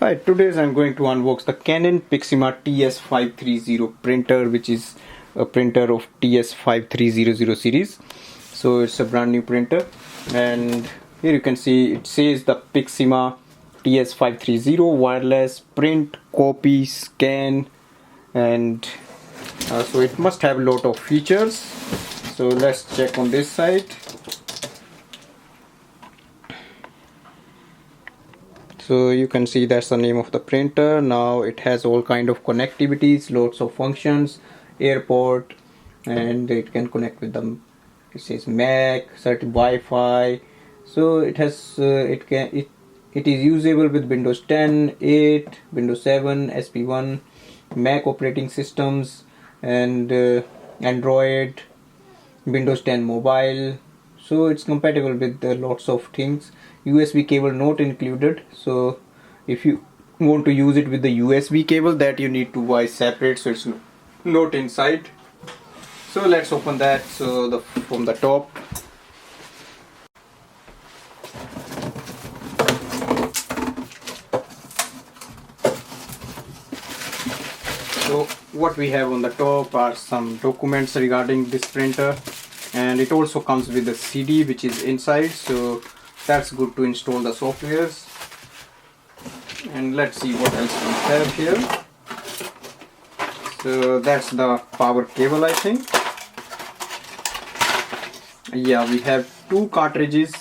Hi, today I'm going to unbox the Canon PIXMA TS5320 printer, which is a printer of TS5300 series. So it's a brand new printer, and here you can see it says the PIXMA TS530 wireless print, copy, scan, and so it must have a lot of features. So let's check on this side. So you can see that's the name of the printer. Now it has all kind of connectivities, lots of functions, airport, and it can connect with them. It says Mac, certain Wi-Fi. So it has it is usable with Windows 10, 8, Windows 7, SP1, Mac operating systems, and Android, Windows 10 mobile. So it's compatible with lots of things. USB cable not included, so if you want to use it with the USB cable, that you need to buy separate, so it's not inside. So let's open that. So from the top, so what we have on the top are some documents regarding this printer, and it also comes with a CD which is inside, so that's good to install the softwares. And let's see what else we have here. So that's the power cable, I think. Yeah, we have two cartridges.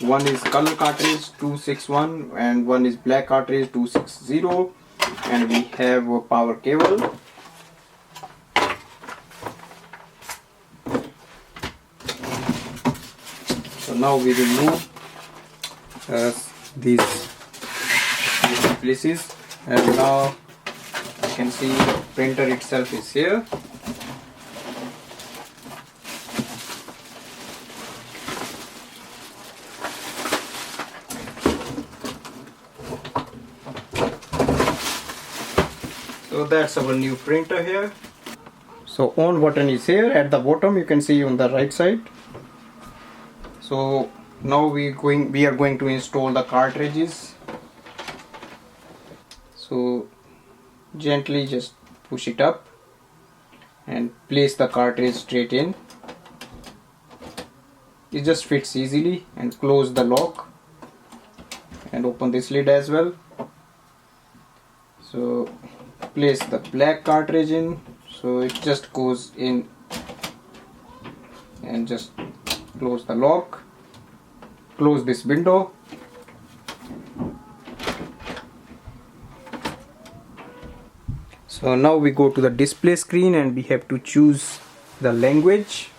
One is color cartridge 261 and one is black cartridge 260, and we have a power cable. So now we remove these places, and now you can see the printer itself is here. So that's our new printer here. So on button is here at the bottom, you can see on the right side. So now we are going to install the cartridges. So gently just push it up and place the cartridge straight in. It just fits easily, and close the lock and open this lid as well. So place the black cartridge in, so it just goes in, and just close the lock, close this window. So now we go to the display screen and we have to choose the language.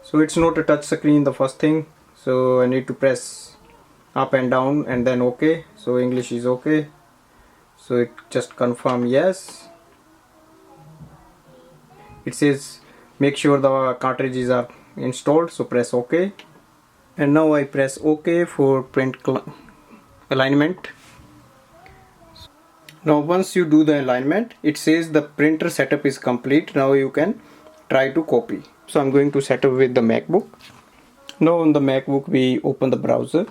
So it's not a touch screen, the first thing, so I need to press up and down and then OK. So English is OK, so it just confirm yes. It says make sure the cartridges are installed, so press OK. And now I press OK for print alignment. Now once you do the alignment, it says the printer setup is complete. Now you can try to copy. So I'm going to set up with the MacBook. Now on the MacBook we open the browser,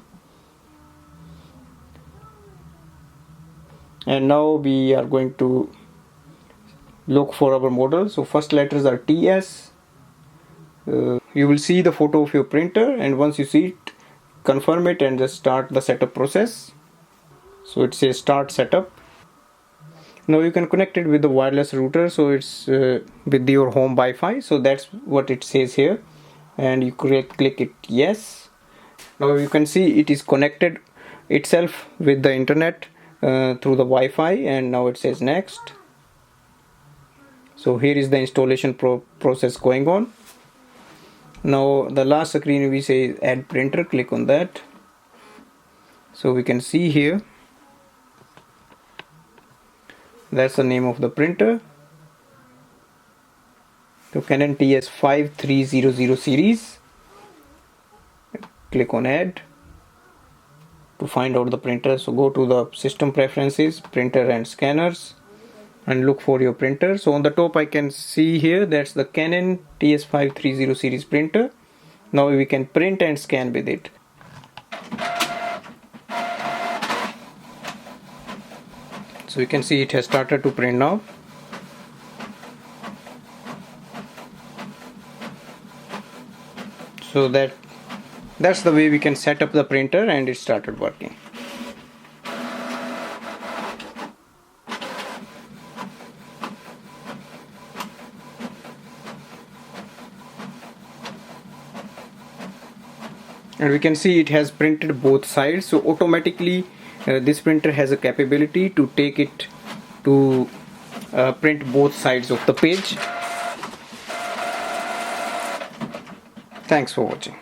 and now we are going to look for our model. So first letters are TS. You will see the photo of your printer, and once you see it, confirm it and just start the setup process. So it says start setup. Now you can connect it with the wireless router, so it's with your home Wi-Fi, so that's what it says here, and you click it yes. Now you can see it is connected itself with the internet through the Wi-Fi, and now it says next. So here is the installation process going on. Now the last screen we say add printer, click on that. So we can see here that's the name of the printer. So Canon TS5300 series. Click on add to find out the printer. So go to the system preferences, printer and scanners, and look for your printer. So on the top I can see here that's the Canon TS530 series printer. Now we can print and scan with it. So you can see it has started to print now. So that's the way we can set up the printer and it started working. And we can see it has printed both sides. So automatically this printer has a capability to take it to print both sides of the page. Thanks for watching.